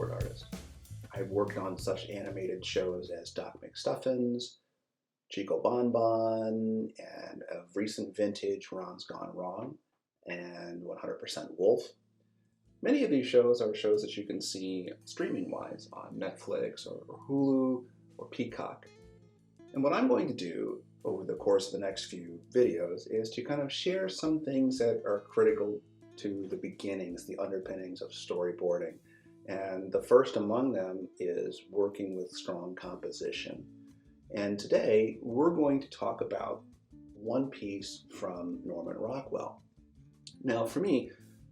storyboard artist. I've worked on such animated shows as Doc McStuffins, Chico Bon Bon, and of recent vintage Ron's Gone Wrong, and 100% Wolf. Many of these shows are shows that you can see streaming-wise on Netflix or Hulu or Peacock. And what I'm going to do over the course of the next few videos is to kind of share some things that are critical to the beginnings, the underpinnings of storyboarding. And the first among them is working with strong composition. And today we're going to talk about one piece from Norman Rockwell. Now for me,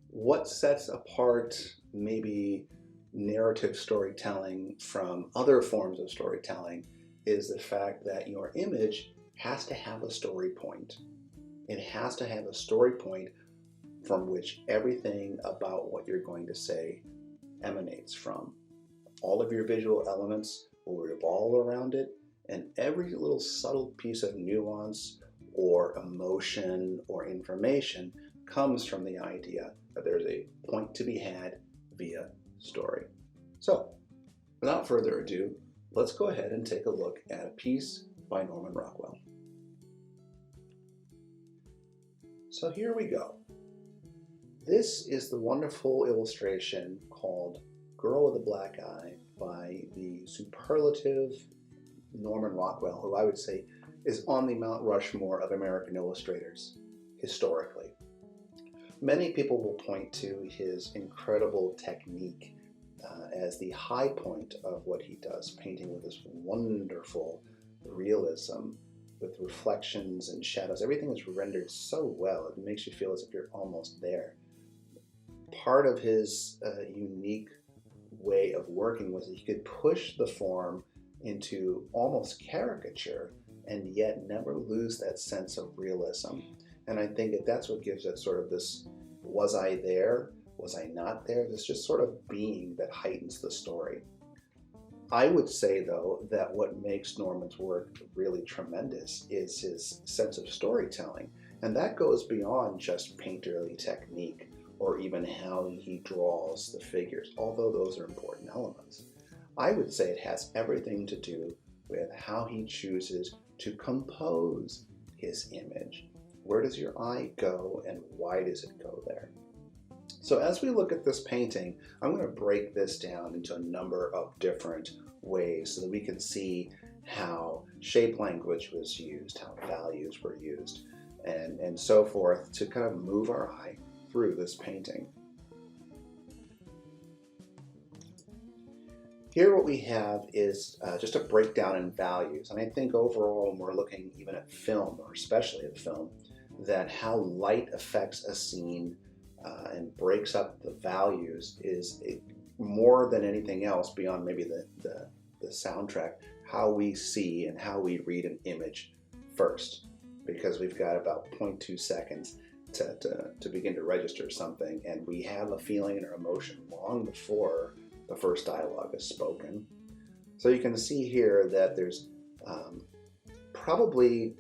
what sets apart maybe narrative storytelling from other forms of storytelling is the fact that your image has to have a story point. It has to have a story point from which everything about what you're going to say emanates from. All of your visual elements will revolve around it, and every little subtle piece of nuance or emotion or information comes from the idea that there's a point to be had via story. So, without further ado, let's go ahead and take a look at a piece by Norman Rockwell. So here we go. This is the wonderful illustration called Girl with a Black Eye by the superlative Norman Rockwell, who I would say is on the Mount Rushmore of American illustrators historically. Many people will point to his incredible technique as the high point of what he does, painting with this wonderful realism with reflections and shadows. Everything is rendered so well, it makes you feel as if you're almost there. Part of his unique way of working was that he could push the form into almost caricature and yet never lose that sense of realism. And I think that's what gives it sort of this, was I there? Was I not there? This just sort of being that heightens the story. I would say, though, that what makes Norman's work really tremendous is his sense of storytelling. And that goes beyond just painterly technique or even how he draws the figures, although those are important elements. I would say it has everything to do with how he chooses to compose his image. Where does your eye go and why does it go there? So as we look at this painting, I'm going to break this down into a number of different ways so that we can see how shape language was used, how values were used, and so forth to kind of move our eye through this painting. Here what we have is just a breakdown in values, and I think overall when we're looking even at film, or especially at film, that how light affects a scene and breaks up the values is more than anything else beyond maybe the soundtrack, how we see and how we read an image first, because we've got about 0.2 seconds to begin to register something, and we have a feeling or emotion long before the first dialogue is spoken. So you can see here that there's probably,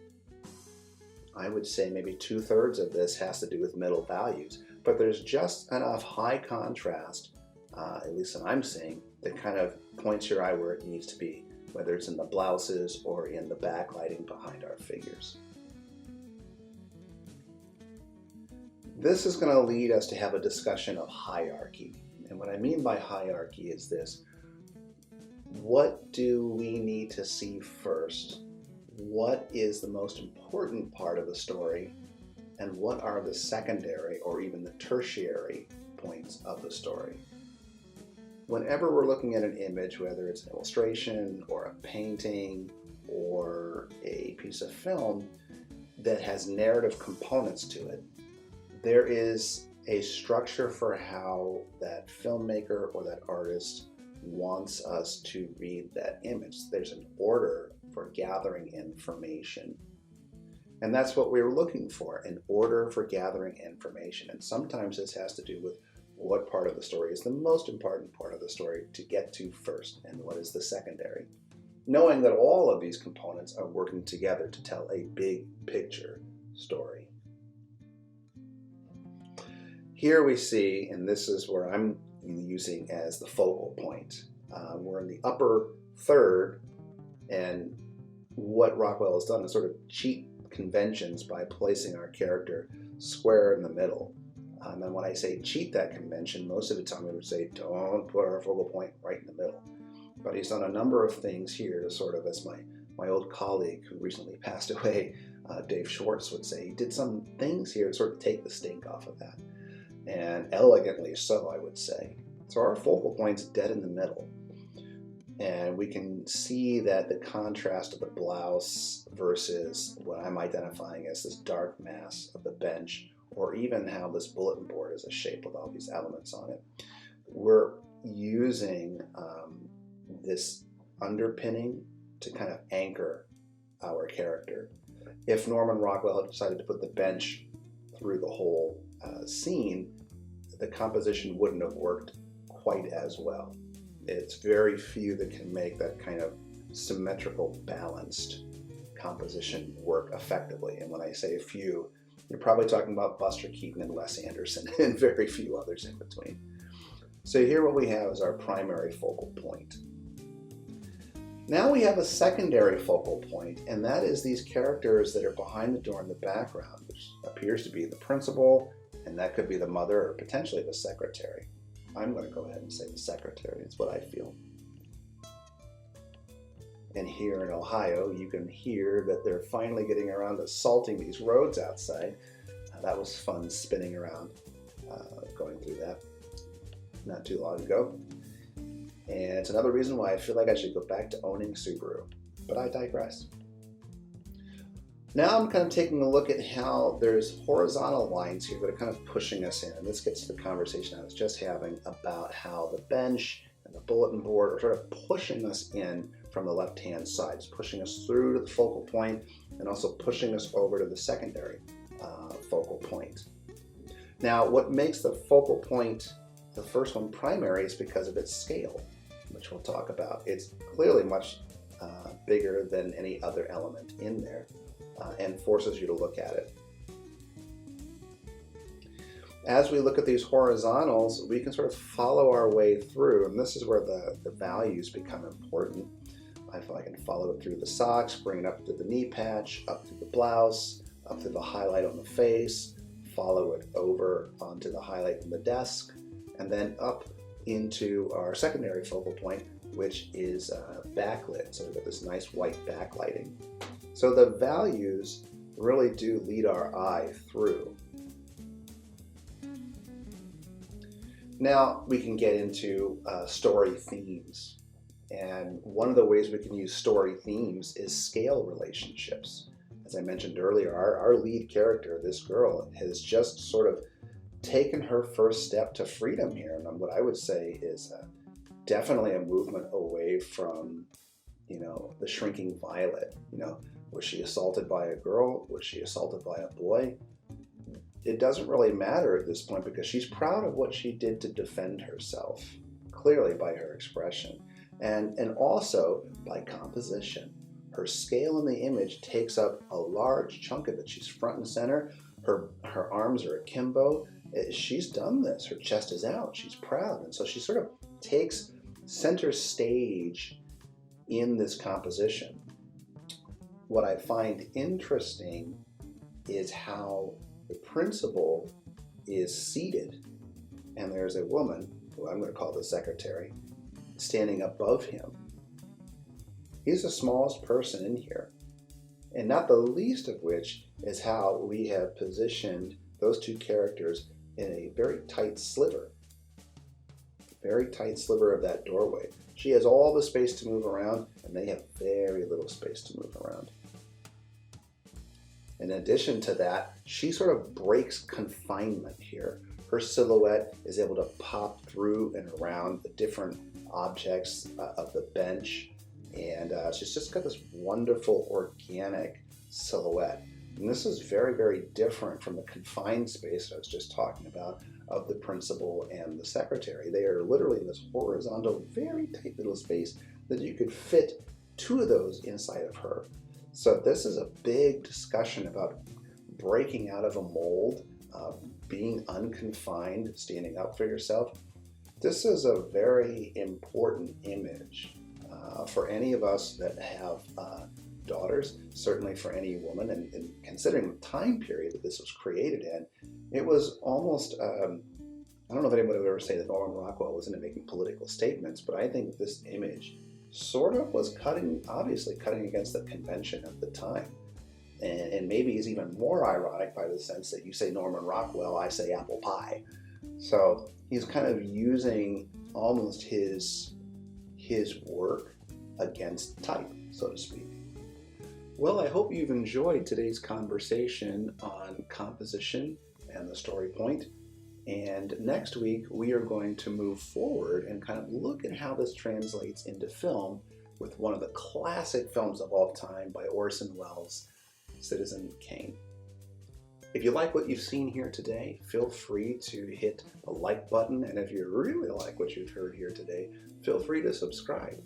I would say maybe 2/3 of this has to do with middle values, but there's just enough high contrast, at least that I'm seeing, that kind of points your eye where it needs to be, whether it's in the blouses or in the backlighting behind our figures. This is going to lead us to have a discussion of hierarchy. And what I mean by hierarchy is this: what do we need to see first? What is the most important part of the story? And what are the secondary or even the tertiary points of the story? Whenever we're looking at an image, whether it's an illustration or a painting or a piece of film that has narrative components to it, there is a structure for how that filmmaker or that artist wants us to read that image. There's an order for gathering information. And that's what we were looking for, an order for gathering information. And sometimes this has to do with what part of the story is the most important part of the story to get to first, and what is the secondary. Knowing that all of these components are working together to tell a big picture story. Here we see, and this is where I'm using as the focal point. We're in the upper third, and what Rockwell has done is sort of cheat conventions by placing our character square in the middle. And when I say cheat that convention, most of the time we would say don't put our focal point right in the middle. But he's done a number of things here to sort of, as my old colleague who recently passed away, Dave Schwartz, would say, he did some things here to sort of take the stink off of that. And elegantly so, I would say. So our focal point's dead in the middle. And we can see that the contrast of the blouse versus what I'm identifying as this dark mass of the bench, or even how this bulletin board is a shape with all these elements on it. We're using this underpinning to kind of anchor our character. If Norman Rockwell had decided to put the bench through the whole scene, the composition wouldn't have worked quite as well. It's very few that can make that kind of symmetrical, balanced composition work effectively. And when I say few, you're probably talking about Buster Keaton and Wes Anderson and very few others in between. So here what we have is our primary focal point. Now we have a secondary focal point, and that is these characters that are behind the door in the background, which appears to be the principal, and that could be the mother or potentially the secretary. I'm going to go ahead and say the secretary. It's what I feel. And here in Ohio, you can hear that they're finally getting around to salting these roads outside. That was fun spinning around, going through that not too long ago. And it's another reason why I feel like I should go back to owning Subaru. But I digress. Now I'm kind of taking a look at how there's horizontal lines here that are kind of pushing us in. And this gets to the conversation I was just having about how the bench and the bulletin board are sort of pushing us in from the left-hand side. It's pushing us through to the focal point and also pushing us over to the secondary focal point. Now, what makes the focal point, the first one, primary is because of its scale, which we'll talk about. It's clearly much bigger than any other element in there. And forces you to look at it. As we look at these horizontals, we can sort of follow our way through, and this is where the values become important. I feel I can follow it through the socks, bring it up to the knee patch, up to the blouse, up to the highlight on the face, follow it over onto the highlight in the desk, and then up into our secondary focal point, which is backlit. So we've got this nice white backlighting. So the values really do lead our eye through. Now we can get into story themes. And one of the ways we can use story themes is scale relationships. As I mentioned earlier, our lead character, this girl, has just sort of taken her first step to freedom here. And what I would say is definitely a movement away from, the shrinking violet. Was she assaulted by a girl? Was she assaulted by a boy? It doesn't really matter at this point because she's proud of what she did to defend herself, clearly by her expression, and also by composition. Her scale in the image takes up a large chunk of it. She's front and center. Her arms are akimbo. She's done this. Her chest is out. She's proud. And so she sort of takes center stage in this composition. What I find interesting is how the principal is seated, and there's a woman, who I'm going to call the secretary, standing above him. He's the smallest person in here, and not the least of which is how we have positioned those two characters in a very tight sliver of that doorway. She has all the space to move around, and they have very little space to move around. In addition to that, she sort of breaks confinement here. Her silhouette is able to pop through and around the different objects of the bench, and she's just got this wonderful organic silhouette. And this is very, very different from the confined space I was just talking about of the principal and the secretary. They are literally in this horizontal, very tight little space that you could fit two of those inside of her. So this is a big discussion about breaking out of a mold, being unconfined, standing up for yourself. This is a very important image for any of us that have daughters, certainly for any woman, and considering the time period that this was created in, it was almost, I don't know if anybody would ever say that Norman Rockwell was into making political statements, but I think this image sort of was obviously cutting against the convention of the time. And maybe is even more ironic by the sense that you say Norman Rockwell, I say apple pie. So he's kind of using almost his work against type, so to speak. Well, I hope you've enjoyed today's conversation on composition and the story point. And next week, we are going to move forward and kind of look at how this translates into film with one of the classic films of all time by Orson Welles, Citizen Kane. If you like what you've seen here today, feel free to hit the like button. And if you really like what you've heard here today, feel free to subscribe.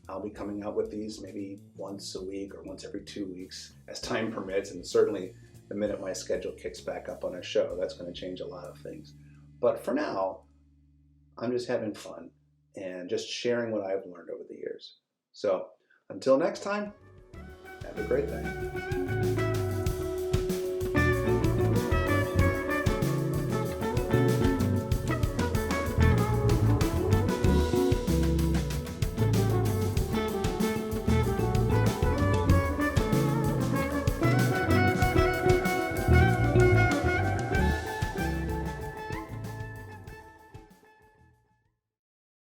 I'll be coming out with these maybe once a week or once every 2 weeks as time permits, and certainly the minute my schedule kicks back up on a show, that's going to change a lot of things. But for now, I'm just having fun and just sharing what I've learned over the years. So until next time, have a great day.